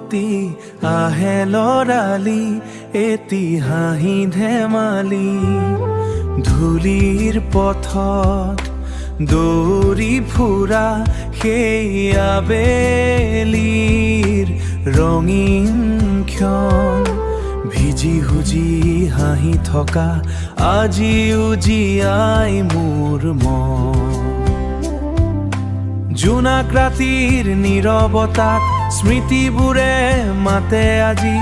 উভতি আহে লৰালি এটি হাঁহি ধেমালি ধূলিৰ পথত দৌৰি ফুৰা সেই আবেলিৰ ৰঙীন ক্ষণ ভিজি হুজি হাঁহি থকা আজিও জীয়াই মোৰ মন জোনাক ৰাতিৰ নীৰৱতাত স্মৃতিবোৰে মাতে আজি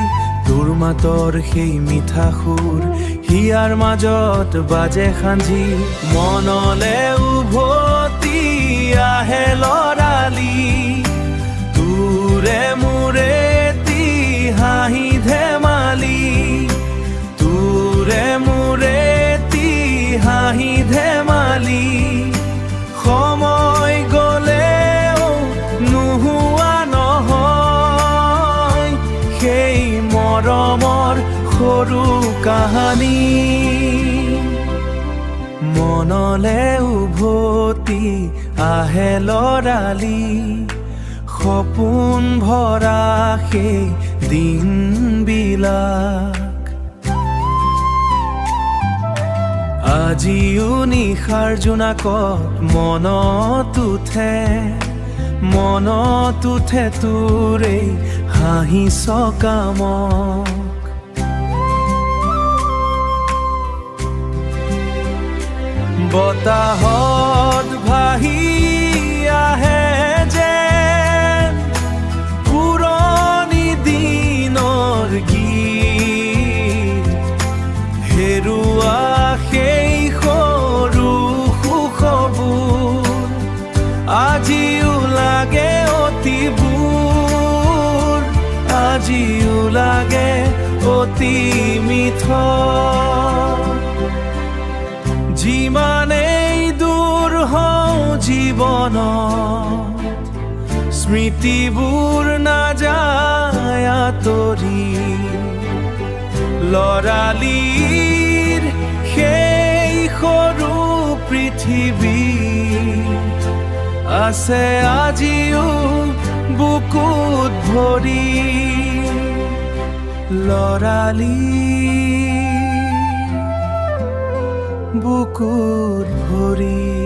তোৰ মাতৰ সেই মিঠা সুৰ হিয়াৰ মাজত বাজে সাঞ্জি মনলে উভতি আহে লৰালি তোৰে মোৰে এটি হাঁহি ধেমালি তোৰে মোৰে এটি হাঁহি ধেমালি সময় গলেও নোহোৱা নহয় সেই মৰমৰ সৰু কাহানী মনলে উভতি আহে লৰালি সপোন ভৰা সেই দিনবিলাক আজিও নিশাৰ জোনাকত মনত উঠে তোৰে হাঁহি চকামক বতাহত ভাহি আহে যেন পুৰণি দিনৰ গীত হেৰুৱা সেই সৰু সুখবোৰ আজিও লাগে অতিবোৰ আজিও লাগে অতি মিঠা যিমানেই দূৰ হওঁ জীৱনত স্মৃতিবোৰ নাযায় আঁতৰি লৰালিৰ সেই সৰু পৃথিৱী আছে আজিও বুকুত ভৰি লৰালি বুকুত ভৰি